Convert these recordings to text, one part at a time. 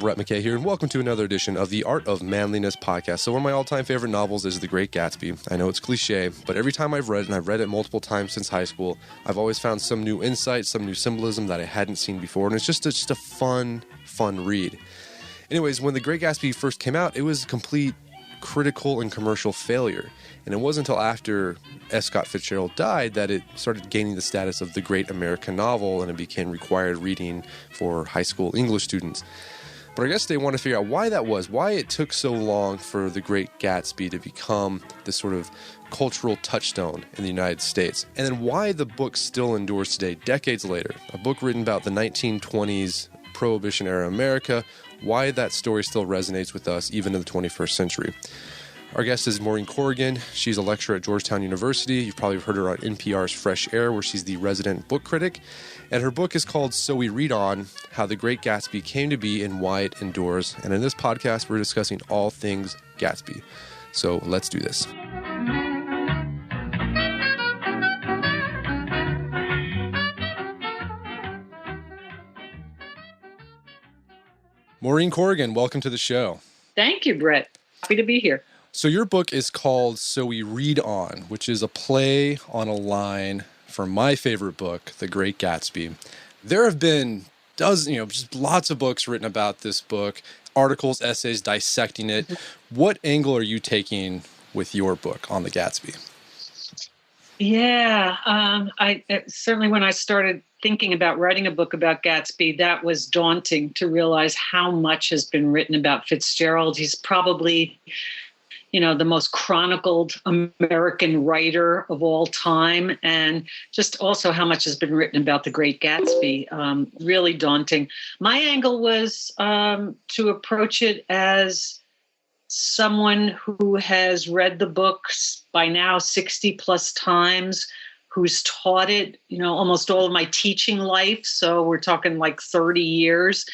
Brett McKay here, and welcome to another edition of the Art of Manliness podcast. So one of my all-time favorite novels is The Great Gatsby. I know it's cliche, but every time I've read it, and I've read it multiple times since high school, I've always found some new insight, some new symbolism that I hadn't seen before, and it's just a fun read. Anyways, when The Great Gatsby first came out, it was a complete critical and commercial failure, and it wasn't until after S. Scott Fitzgerald died that it started gaining the status of the great American novel, and it became required reading for high school English students. But I guess they want to figure out why that was, why it took so long for The Great Gatsby to become this sort of cultural touchstone in the United States, and then why the book still endures today, decades later. A book written about the 1920s Prohibition-era America, why that story still resonates with us even in the 21st century. Our guest is Maureen Corrigan. She's a lecturer at Georgetown University. You've probably heard her on NPR's Fresh Air, where she's the resident book critic. And her book is called So We Read On, How the Great Gatsby Came to Be and Why It Endures. And in this podcast, we're discussing all things Gatsby. So let's do this. Maureen Corrigan, welcome to the show. Thank you, Brett. Happy to be here. So your book is called So We Read On, which is a play on a line from my favorite book, The Great Gatsby. There have been just lots of books written about this book, articles, essays dissecting it. What angle are you taking with your book on the Gatsby? Yeah, I certainly when I started thinking about writing a book about Gatsby, that was daunting to realize how much has been written about Fitzgerald. He's probably the most chronicled American writer of all time, and just also how much has been written about the Great Gatsby. Really daunting. My angle was to approach it as someone who has read the books by now 60 plus times, who's taught it, almost all of my teaching life. So we're talking like 30 years.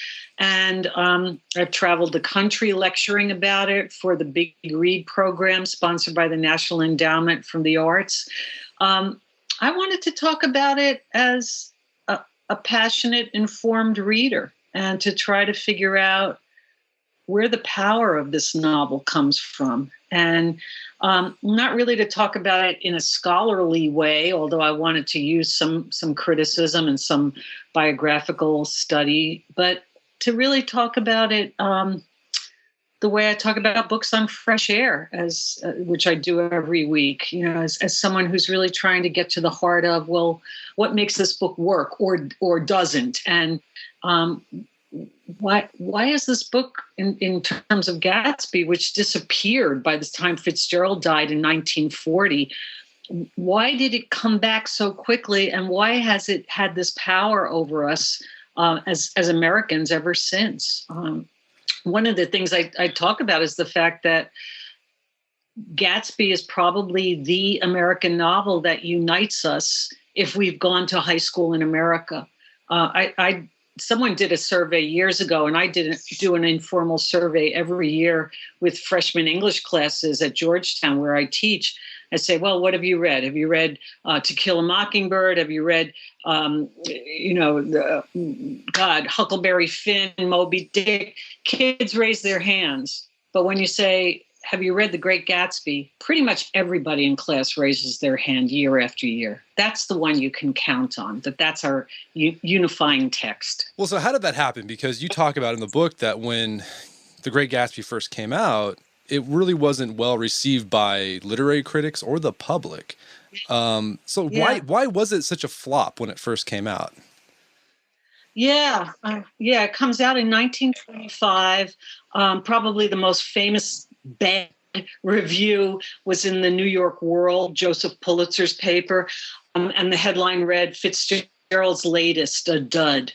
And I've traveled the country lecturing about it for the Big Read program sponsored by the National Endowment for the Arts. I wanted to talk about it as a passionate, informed reader and to try to figure out where the power of this novel comes from. And not really to talk about it in a scholarly way, although I wanted to use some criticism and some biographical study, but to really talk about it the way I talk about books on Fresh Air, which I do every week, as someone who's really trying to get to the heart of, well, what makes this book work or doesn't? And why is this book in terms of Gatsby, which disappeared by the time Fitzgerald died in 1940, why did it come back so quickly, and why has it had this power over us as Americans ever since? One of the things I talk about is the fact that Gatsby is probably the American novel that unites us if we've gone to high school in America. Someone did a survey years ago, and I didn't do an informal survey every year with freshman English classes at Georgetown where I teach. I say, well, what have you read? Have you read To Kill a Mockingbird? Have you read, Huckleberry Finn, Moby Dick? Kids raise their hands. But when you say, have you read The Great Gatsby? Pretty much everybody in class raises their hand year after year. That's the one you can count on, that's our unifying text. Well, so how did that happen? Because you talk about in the book that when The Great Gatsby first came out, it really wasn't well received by literary critics or the public. Why was it such a flop when it first came out? Yeah, it comes out in 1925. Probably the most famous bad review was in the New York World, Joseph Pulitzer's paper, and the headline read, Fitzgerald's latest, a dud.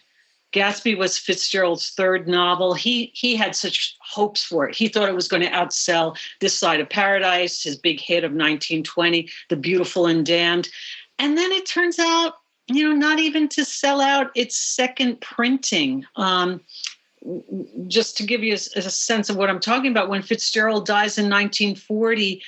Gatsby was Fitzgerald's third novel. He had such hopes for it. He thought it was going to outsell This Side of Paradise, his big hit of 1920, The Beautiful and Damned. And then it turns out, not even to sell out its second printing. Just to give you a sense of what I'm talking about, when Fitzgerald dies in 1940,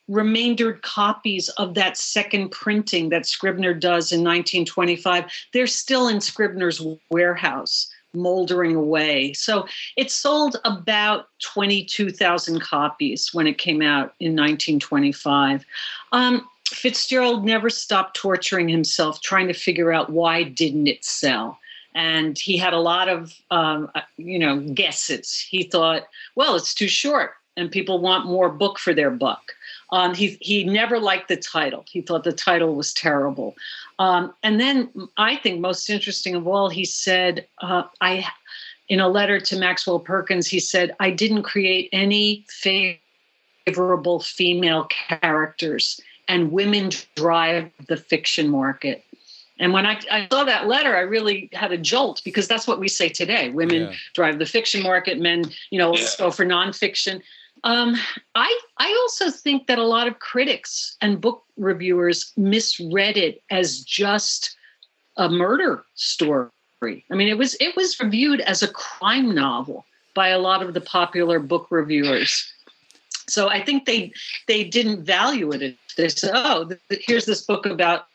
remaindered copies of that second printing that Scribner does in 1925, they're still in Scribner's warehouse. moldering away. So it sold about 22,000 copies when it came out in 1925. Fitzgerald never stopped torturing himself, trying to figure out why didn't it sell. And he had a lot of, guesses. He thought, well, it's too short and people want more book for their buck. He never liked the title. He thought the title was terrible. And then I think most interesting of all, he said, in a letter to Maxwell Perkins, he said, I didn't create any favorable female characters, and women drive the fiction market. And when I saw that letter, I really had a jolt, because that's what we say today. Women drive the fiction market, men, let's go for nonfiction. I also think that a lot of critics and book reviewers misread it as just a murder story. I mean, it was reviewed as a crime novel by a lot of the popular book reviewers. So I think they didn't value it. They said, oh, here's this book about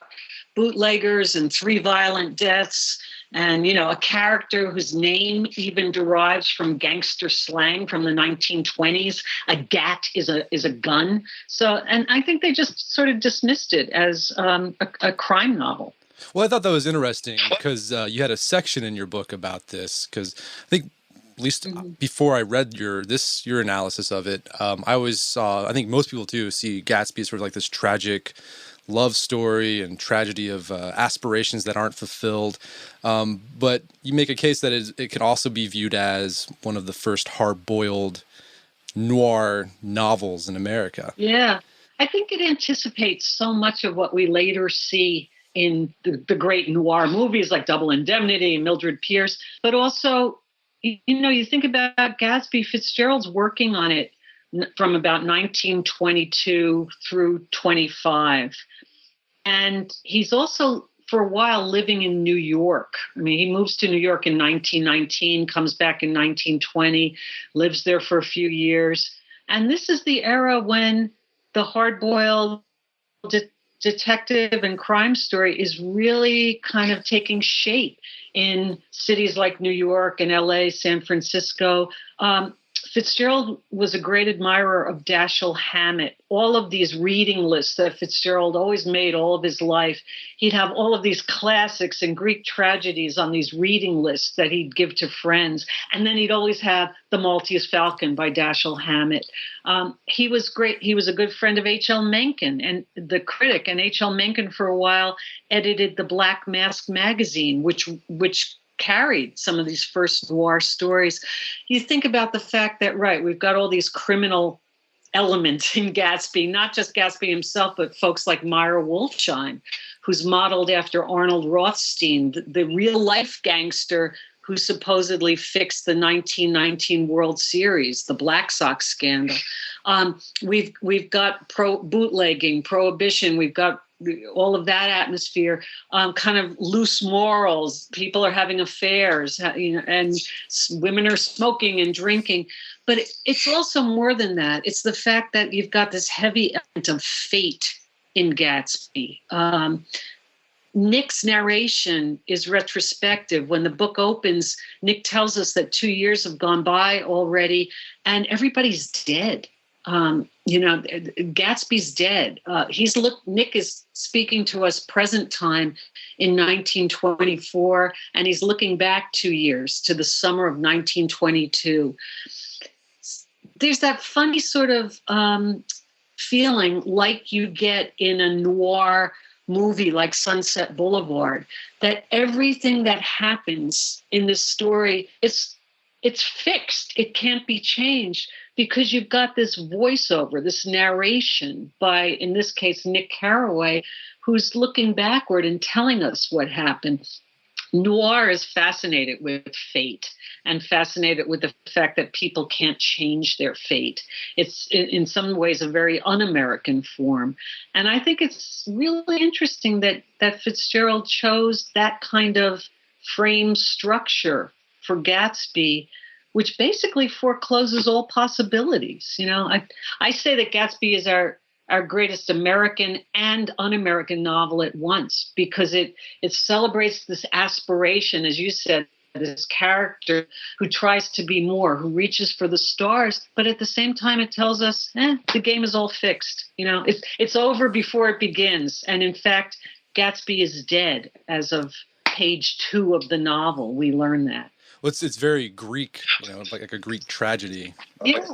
bootleggers and 3 violent deaths, and a character whose name even derives from gangster slang from the 1920s. A gat is a gun. So, and I think they just sort of dismissed it as a crime novel. Well, I thought that was interesting because you had a section in your book about this, because I think, at least before I read your analysis of it, I always saw, I think most people do, see Gatsby as sort of like this tragic love story and tragedy of aspirations that aren't fulfilled. But you make a case that it can also be viewed as one of the first hard-boiled noir novels in America. Yeah, I think it anticipates so much of what we later see in the great noir movies like Double Indemnity and Mildred Pierce, but also, you think about Gatsby, Fitzgerald's working on it from about 1922 through 25. And he's also, for a while, living in New York. I mean, he moves to New York in 1919, comes back in 1920, lives there for a few years. And this is the era when the hard-boiled detective and crime story is really kind of taking shape in cities like New York and LA, San Francisco. Fitzgerald was a great admirer of Dashiell Hammett. All of these reading lists that Fitzgerald always made all of his life, he'd have all of these classics and Greek tragedies on these reading lists that he'd give to friends. And then he'd always have The Maltese Falcon by Dashiell Hammett. He was great. He was a good friend of H.L. Mencken and the critic. And H.L. Mencken for a while edited the Black Mask magazine, which carried some of these first noir stories. You think about the fact that, right, we've got all these criminal elements in Gatsby, not just Gatsby himself, but folks like Meyer Wolfsheim, who's modeled after Arnold Rothstein, the real life gangster who supposedly fixed the 1919 World Series, the Black Sox scandal. We've got bootlegging, prohibition. We've got all of that atmosphere, kind of loose morals. People are having affairs, and women are smoking and drinking. But it's also more than that. It's the fact that you've got this heavy element of fate in Gatsby. Nick's narration is retrospective. When the book opens, Nick tells us that 2 years have gone by already and everybody's dead. Gatsby's dead. Nick is speaking to us present time in 1924, and he's looking back 2 years to the summer of 1922. There's that funny sort of feeling like you get in a noir movie like Sunset Boulevard, that everything that happens in this story, it's fixed. It can't be changed because you've got this voiceover, this narration by, in this case, Nick Carraway, who's looking backward and telling us what happened. Noir is fascinated with fate and fascinated with the fact that people can't change their fate. It's in some ways a very un-American form. And I think it's really interesting that Fitzgerald chose that kind of frame structure for Gatsby, which basically forecloses all possibilities. I say that Gatsby is our greatest American and un-American novel at once, because it celebrates this aspiration, as you said, this character who tries to be more, who reaches for the stars, but at the same time it tells us, the game is all fixed. It's over before it begins. And in fact, Gatsby is dead as of page 2 of the novel. We learn that. Well, it's very Greek, like a Greek tragedy. Yeah.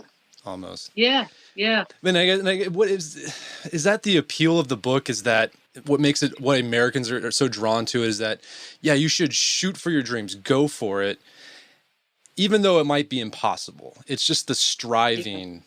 Almost. Yeah. I mean, what is that the appeal of the book? Is that what makes it, what Americans are so drawn to it, is that, you should shoot for your dreams, go for it, even though it might be impossible. It's just the striving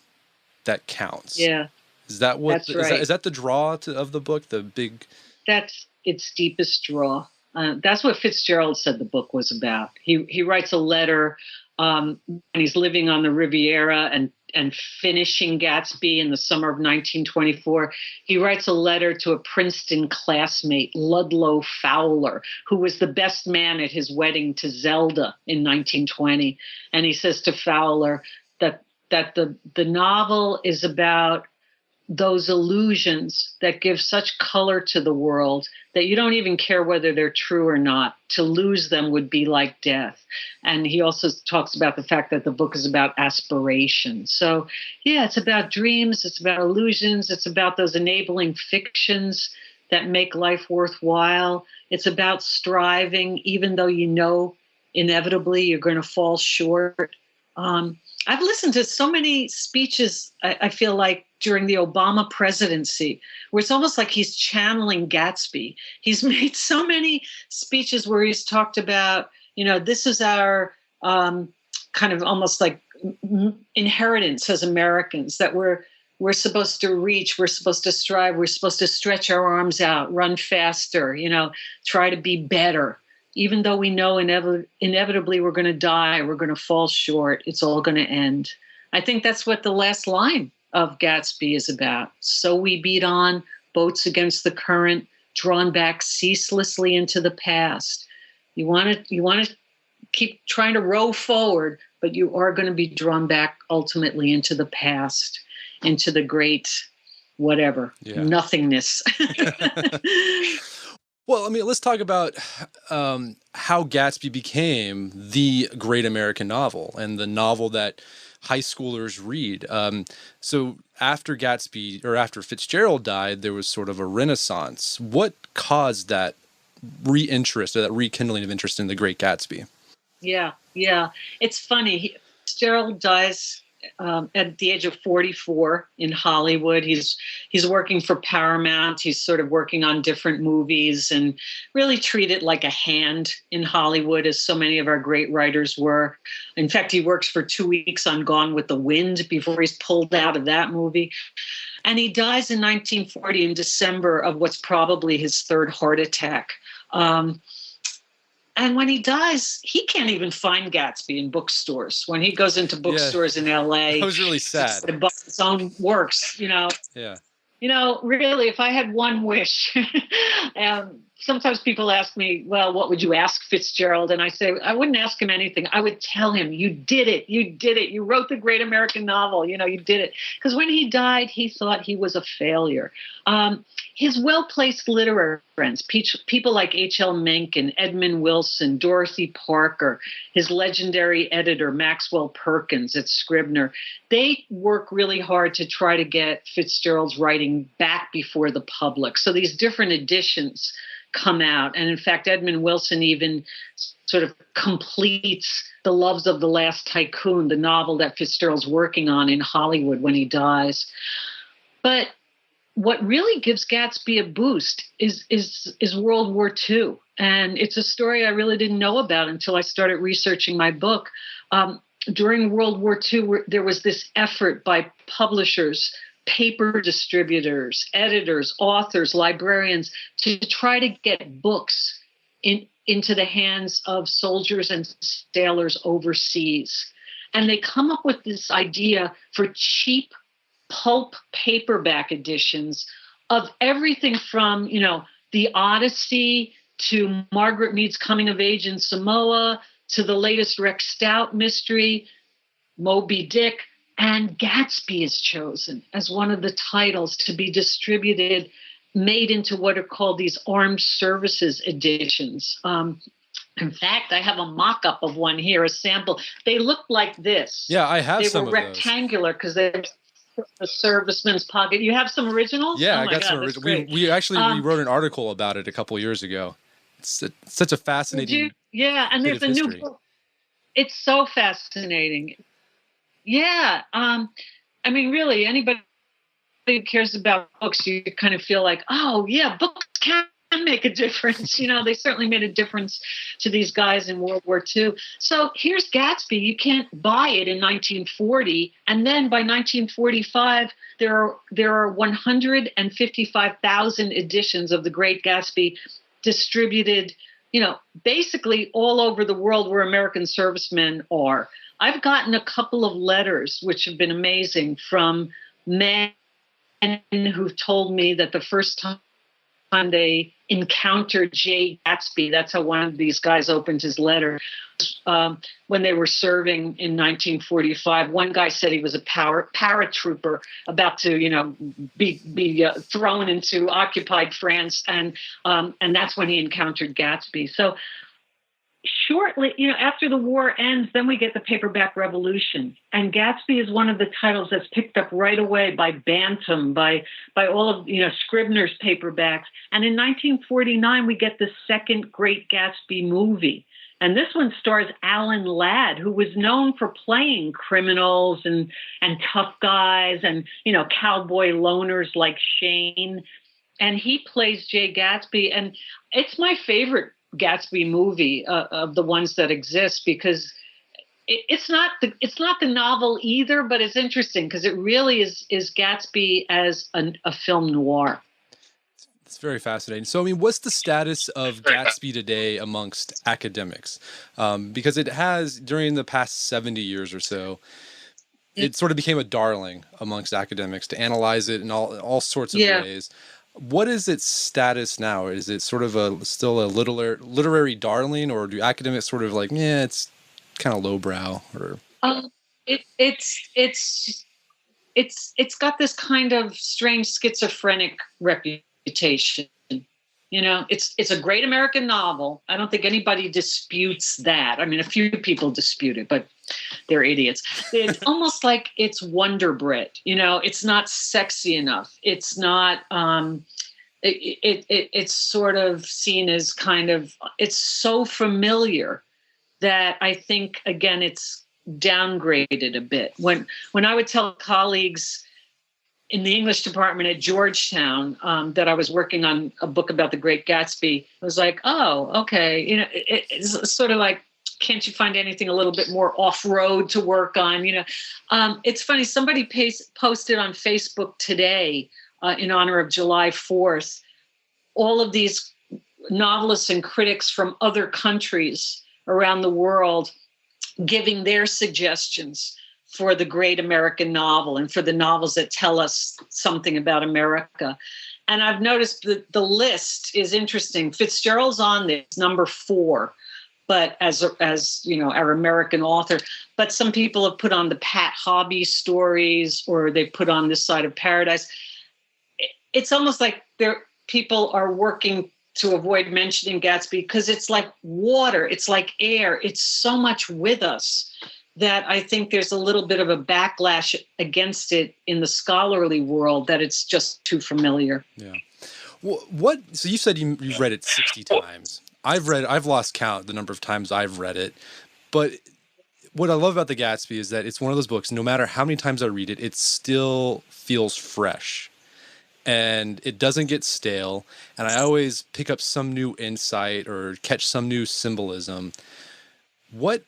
that counts. Yeah. Is that what, That's right. Is that the draw of the book, the big? That's its deepest draw. That's what Fitzgerald said the book was about. He writes a letter when he's living on the Riviera and finishing Gatsby in the summer of 1924. He writes a letter to a Princeton classmate, Ludlow Fowler, who was the best man at his wedding to Zelda in 1920. And he says to Fowler that the novel is about those illusions that give such color to the world that you don't even care whether they're true or not. To lose them would be like death. And he also talks about the fact that the book is about aspiration. So, it's about dreams, it's about illusions, it's about those enabling fictions that make life worthwhile. It's about striving, even though inevitably you're going to fall short. I've listened to so many speeches, I feel like, during the Obama presidency, where it's almost like he's channeling Gatsby. He's made so many speeches where he's talked about, this is our kind of almost like inheritance as Americans, that we're supposed to reach, we're supposed to strive, we're supposed to stretch our arms out, run faster, try to be better. Even though we know inevitably we're going to die, we're going to fall short, it's all going to end. I think that's what the last line of Gatsby is about. So we beat on, boats against the current, drawn back ceaselessly into the past. You want to keep trying to row forward, but you are going to be drawn back ultimately into the past, into the great whatever, nothingness. Well, I mean, let's talk about how Gatsby became the great American novel and the novel that high schoolers read. So after Gatsby, or after Fitzgerald died, there was sort of a renaissance. What caused that reinterest, or that rekindling of interest in the Great Gatsby? Yeah. It's funny. Fitzgerald dies at the age of 44 in Hollywood. He's working for Paramount. He's sort of working on different movies and really treated like a hand in Hollywood, as so many of our great writers were. In fact, he works for 2 weeks on Gone with the Wind before he's pulled out of that movie. And he dies in 1940 in December of what's probably his third heart attack. And when he dies, he can't even find Gatsby in bookstores. When he goes into bookstores in L.A., that was really sad. To buy his own works, Yeah. Really, if I had one wish, sometimes people ask me, well, what would you ask Fitzgerald? And I say, I wouldn't ask him anything. I would tell him, you did it. You wrote the great American novel. You did it. Because when he died, he thought he was a failure. His well-placed literary friends, people like H.L. Mencken, Edmund Wilson, Dorothy Parker, his legendary editor, Maxwell Perkins at Scribner, they work really hard to try to get Fitzgerald's writing back before the public. So these different editions come out. And in fact, Edmund Wilson even sort of completes The Loves of the Last Tycoon, the novel that Fitzgerald's working on in Hollywood when he dies. But what really gives Gatsby a boost is World War II. And it's a story I really didn't know about until I started researching my book. During World War II, there was this effort by publishers, paper distributors, editors, authors, librarians to try to get books into the hands of soldiers and sailors overseas. And they come up with this idea for cheap pulp paperback editions of everything from, the Odyssey to Margaret Mead's Coming of Age in Samoa to the latest Rex Stout mystery, Moby Dick. And Gatsby is chosen as one of the titles to be distributed, made into what are called these armed services editions. In fact, I have a mock-up of one here, a sample. They look like this. Yeah, I have some of of those. They were rectangular because they were a serviceman's pocket. You have some originals? Yeah, oh I my got God, some originals. We actually we wrote an article about it a couple years ago. It's such a fascinating yeah, and bit there's of a history. new book. It's so fascinating. Yeah. I mean, really, anybody who cares about books, you kind of feel like, oh, yeah, books can make a difference. They certainly made a difference to these guys in World War II. So here's Gatsby. You can't buy it in 1940. And then by 1945, there are 155,000 editions of The Great Gatsby distributed, basically all over the world where American servicemen are. I've gotten a couple of letters, which have been amazing, from men who've told me that the first time they encountered Jay Gatsby, that's how one of these guys opened his letter, when they were serving in 1945. One guy said he was a paratrooper about to, be thrown into occupied France, and that's when he encountered Gatsby. So shortly, after the war ends, then we get the paperback revolution. And Gatsby is one of the titles that's picked up right away by Bantam, by all of, Scribner's paperbacks. And in 1949, we get the second Great Gatsby movie. And this one stars Alan Ladd, who was known for playing criminals and tough guys and, cowboy loners like Shane. And he plays Jay Gatsby. And it's my favorite Gatsby movie of the ones that exist, because it's not the novel either, but it's interesting because it really is Gatsby as a film noir. It's very fascinating. So, I mean, what's the status of Gatsby today amongst academics? Because it has, during the past 70 years or so, it sort of became a darling amongst academics to analyze it in all sorts of ways. What is its status now? Is it sort of still a literary darling, or do academics sort of like, it's kind of lowbrow? Or it's got this kind of strange schizophrenic reputation. It's a great American novel. I don't think anybody disputes that. I mean, a few people dispute it, but they're idiots. It's almost like it's Wonder Bread. It's not sexy enough. It's not. It's sort of seen as kind of. It's so familiar that I think, again, it's downgraded a bit. When I would tell colleagues in the English department at Georgetown that I was working on a book about the Great Gatsby, it was like, oh, okay. It's sort of like, can't you find anything a little bit more off-road to work on? It's funny. Somebody posted on Facebook today in honor of July 4th, all of these novelists and critics from other countries around the world giving their suggestions for the great American novel and for the novels that tell us something about America. And I've noticed that the list is interesting. Fitzgerald's on there, number 4, but as our American author. But some people have put on the Pat Hobby stories, or they put on This Side of Paradise. It's almost like people are working to avoid mentioning Gatsby because it's like water, it's like air, it's so much with us that I think there's a little bit of a backlash against it in the scholarly world, that it's just too familiar. Yeah. So you said you've read it 60 times. I've lost count the number of times I've read it. But what I love about The Gatsby is that it's one of those books, no matter how many times I read it, it still feels fresh. And it doesn't get stale. And I always pick up some new insight or catch some new symbolism. What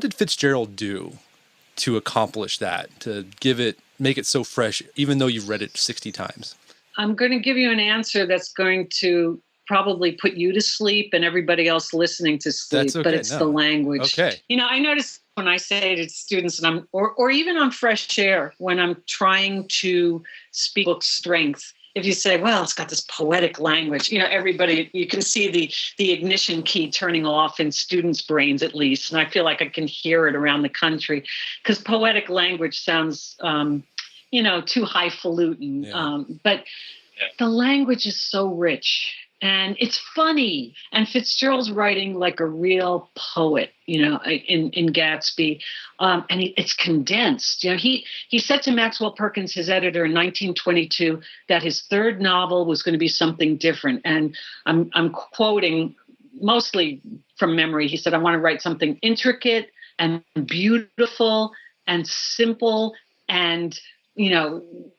did Fitzgerald do to accomplish that, to make it so fresh, even though you've read it 60 times? I'm going to give you an answer that's going to probably put you to sleep and everybody else listening to sleep. That's okay. But it's the language. Okay. I notice when I say to students, and or even on Fresh Air, when I'm trying to speak book strength, if you say, well, it's got this poetic language, everybody, you can see the ignition key turning off in students' brains, at least. And I feel like I can hear it around the country, because poetic language sounds, too highfalutin. Yeah. But the language is so rich. And it's funny. And Fitzgerald's writing like a real poet, in Gatsby. It's condensed. He said to Maxwell Perkins, his editor, in 1922, that his third novel was going to be something different. And I'm quoting mostly from memory. He said, I want to write something intricate and beautiful and simple and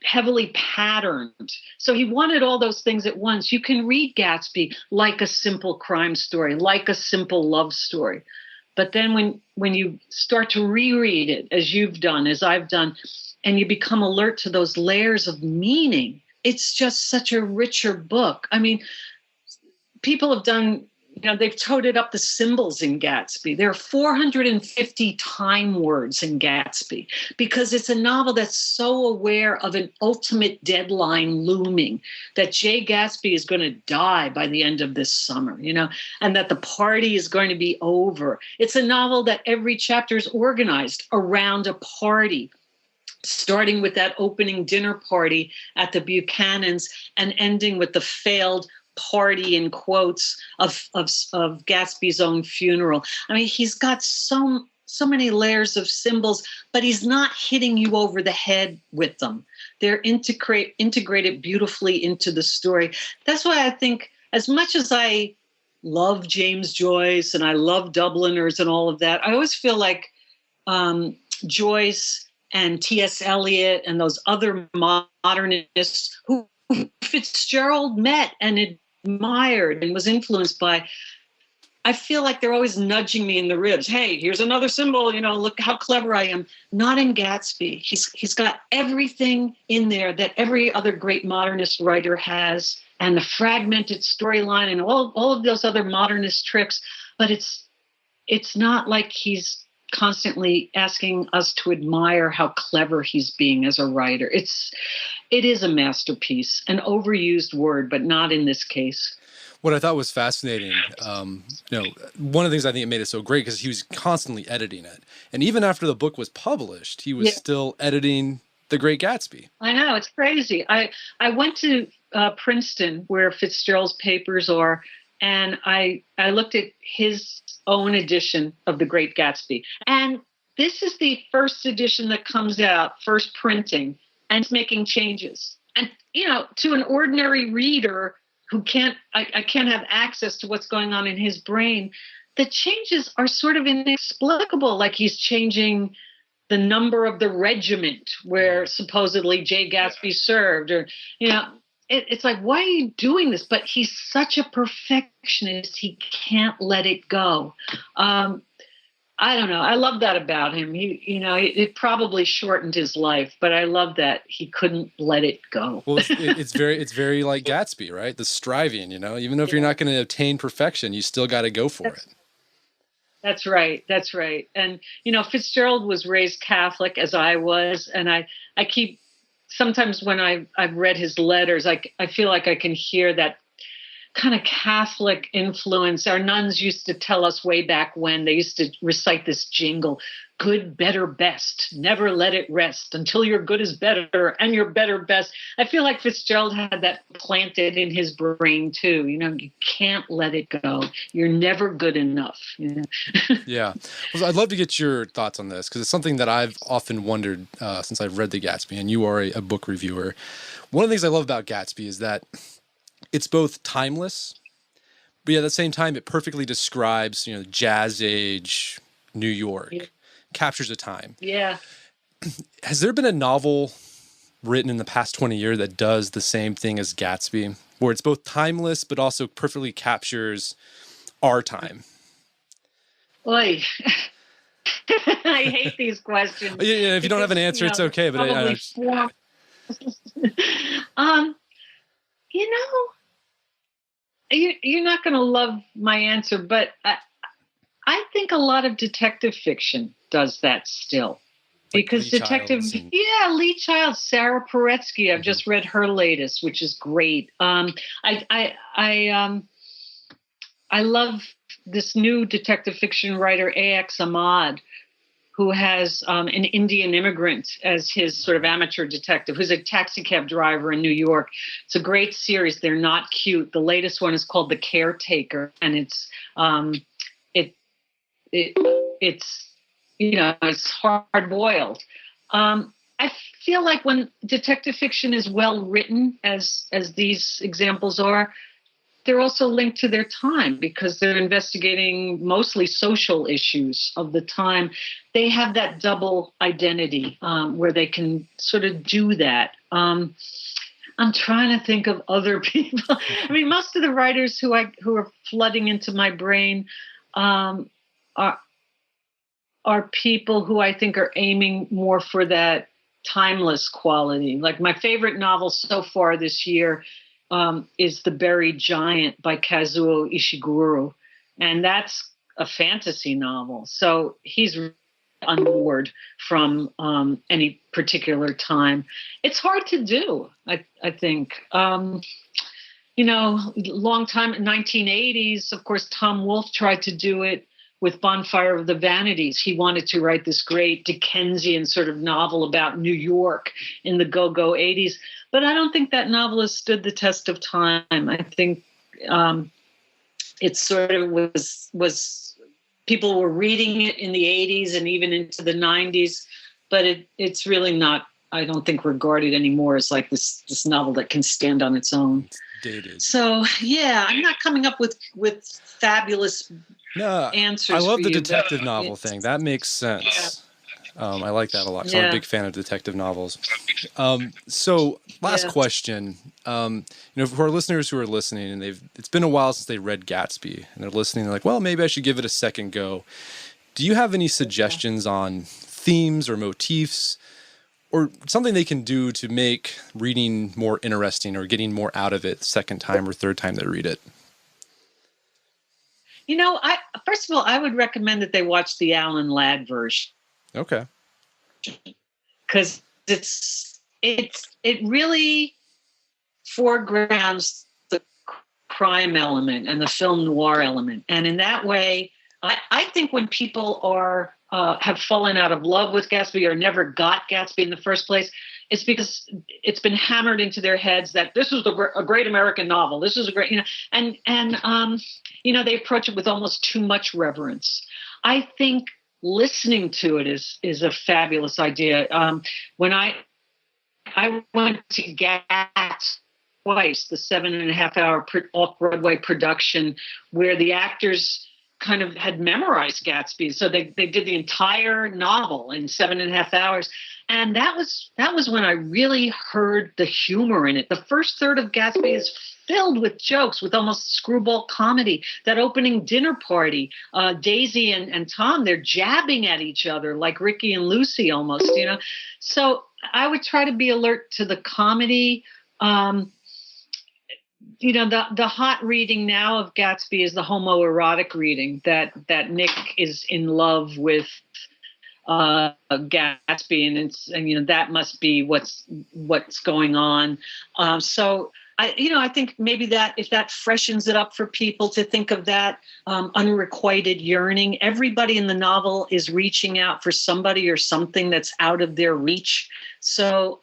heavily patterned. So he wanted all those things at once. You can read Gatsby like a simple crime story, like a simple love story. But then when you start to reread it, as you've done, as I've done, and you become alert to those layers of meaning, it's just such a richer book. I mean, people have done, they've toted up the symbols in Gatsby. There are 450 time words in Gatsby because it's a novel that's so aware of an ultimate deadline looming, that Jay Gatsby is going to die by the end of this summer, and that the party is going to be over. It's a novel that every chapter is organized around a party, starting with that opening dinner party at the Buchanan's and ending with the failed party, in quotes, of Gatsby's own funeral. I mean, he's got so many layers of symbols, but he's not hitting you over the head with them. They're integrated beautifully into the story. That's why I think, as much as I love James Joyce and I love Dubliners and all of that, I always feel like Joyce and T.S. Eliot and those other modernists who Fitzgerald met and admired and was influenced by, I feel like they're always nudging me in the ribs. Hey, here's another symbol, look how clever I am. Not in Gatsby. He's got everything in there that every other great modernist writer has, and the fragmented storyline and all of those other modernist tricks, but it's not like he's constantly asking us to admire how clever he's being as a writer. It is a masterpiece, an overused word, but not in this case. What I thought was fascinating, one of the things I think it made it so great, because he was constantly editing it. And even after the book was published, he was still editing The Great Gatsby. I know, it's crazy. I went to Princeton, where Fitzgerald's papers are, and I looked at his own edition of The Great Gatsby. And this is the first edition that comes out, first printing, and it's making changes. And, to an ordinary reader who I can't have access to what's going on in his brain, the changes are sort of inexplicable. Like he's changing the number of the regiment where supposedly Jay Gatsby served, or, it's like, why are you doing this? But he's such a perfectionist, he can't let it go. I don't know. I love that about him. It probably shortened his life, but I love that he couldn't let it go. Well, it's very like Gatsby, right? The striving, even if you're not going to attain perfection, you still got to go for it. That's right. That's right. And, Fitzgerald was raised Catholic, as I was. And I keep, sometimes when I've read his letters, I feel like I can hear that kind of Catholic influence. Our nuns used to tell us way back when, they used to recite this jingle: good, better, best. Never let it rest until your good is better and your better best. I feel like Fitzgerald had that planted in his brain too. You can't let it go. You're never good enough. Yeah. Well, I'd love to get your thoughts on this, because it's something that I've often wondered since I've read The Gatsby, and you are a book reviewer. One of the things I love about Gatsby is that it's both timeless, but at the same time, it perfectly describes, jazz age New York, captures a time. Yeah. Has there been a novel written in the past 20 years that does the same thing as Gatsby, where it's both timeless, but also perfectly captures our time? Oy. I hate these questions. Yeah, if you don't have an answer, it's okay. But you're not going to love my answer, but I think a lot of detective fiction does that still. Like because Lee Child, Sarah Paretsky, I've just read her latest, which is great. I love this new detective fiction writer, A.X. Ahmad, who has an Indian immigrant as his sort of amateur detective, who's a taxi cab driver in New York. It's a great series. They're not cute. The latest one is called The Caretaker, and it's it's hard boiled. I feel like when detective fiction is well written, as these examples are, they're also linked to their time because they're investigating mostly social issues of the time. They have that double identity where they can sort of do that. I'm trying to think of other people. I mean, most of the writers who are flooding into my brain are people who I think are aiming more for that timeless quality. Like my favorite novel so far this year is The Buried Giant by Kazuo Ishiguro. And that's a fantasy novel. So he's unmoored from any particular time. It's hard to do, I think. Long time, 1980s, of course, Tom Wolfe tried to do it with Bonfire of the Vanities. He wanted to write this great Dickensian sort of novel about New York in the go-go 80s. But I don't think that novel has stood the test of time. I think it sort of was people were reading it in the 80s and even into the 90s, but it's really not, I don't think, regarded anymore as like this novel that can stand on its own. It's dated. So, yeah, I'm not coming up with fabulous answers. I love the you, detective novel thing. That makes sense. Yeah. I like that a lot. So I'm a big fan of detective novels. So last question, for our listeners who are listening and it's been a while since they read Gatsby and they're listening, they're like, well, maybe I should give it a second go. Do you have any suggestions on themes or motifs or something they can do to make reading more interesting or getting more out of it second time or third time they read it? First of all, I would recommend that they watch the Alan Ladd version. Okay. Because it really foregrounds the crime element and the film noir element. And in that way, I think when people have fallen out of love with Gatsby or never got Gatsby in the first place, it's because it's been hammered into their heads that this is a great American novel. This is a great, and they approach it with almost too much reverence. I think listening to it is a fabulous idea. When I went to Gats twice, the 7.5-hour off-Broadway production, where the actors kind of had memorized Gatsby. So they did the entire novel in 7.5 hours. And that was when I really heard the humor in it. The first third of Gatsby is filled with jokes, with almost screwball comedy. That opening dinner party, Daisy and Tom, they're jabbing at each other like Ricky and Lucy almost, So I would try to be alert to the comedy. The hot reading now of Gatsby is the homoerotic reading that Nick is in love with Gatsby, and that must be what's going on. So I think maybe that if that freshens it up for people to think of that unrequited yearning. Everybody in the novel is reaching out for somebody or something that's out of their reach. So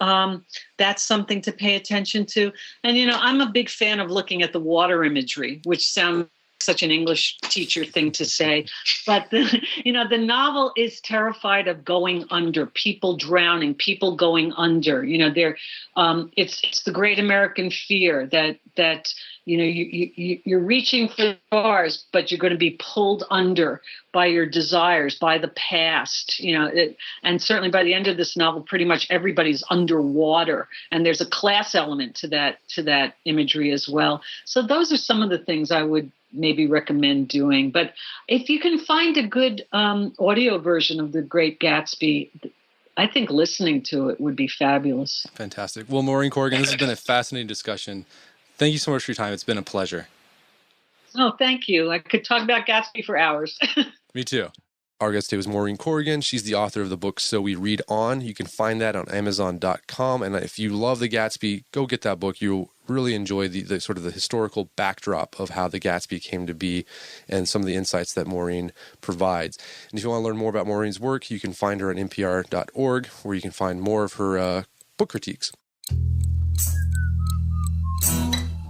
that's something to pay attention to. And, I'm a big fan of looking at the water imagery, which sounds such an English teacher thing to say. But, the novel is terrified of going under, people drowning, people going under. It's the great American fear that you're reaching for stars, but you're going to be pulled under by your desires, by the past, and certainly by the end of this novel, pretty much everybody's underwater, and there's a class element to that imagery as well. So those are some of the things I would maybe recommend doing. But if you can find a good audio version of The Great Gatsby, I think listening to it would be fabulous. Fantastic. Well, Maureen Corrigan, this has been a fascinating discussion. Thank you so much for your time. It's been a pleasure. Oh, thank you. I could talk about Gatsby for hours. Me too. Our guest today was Maureen Corrigan. She's the author of the book So We Read On. You can find that on Amazon.com. And if you love The Gatsby, go get that book. You'll really enjoy the sort of the historical backdrop of how The Gatsby came to be and some of the insights that Maureen provides. And if you want to learn more about Maureen's work, you can find her at npr.org, where you can find more of her book critiques.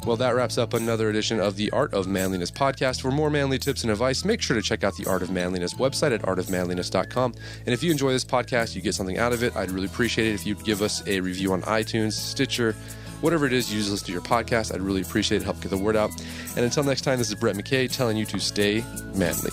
Well, that wraps up another edition of the Art of Manliness podcast. For more manly tips and advice, make sure to check out the Art of Manliness website at artofmanliness.com. And if you enjoy this podcast, you get something out of it, I'd really appreciate it if you'd give us a review on iTunes, Stitcher, whatever it is you use to listen to your podcast. I'd really appreciate it. Help get the word out. And until next time, this is Brett McKay telling you to stay manly.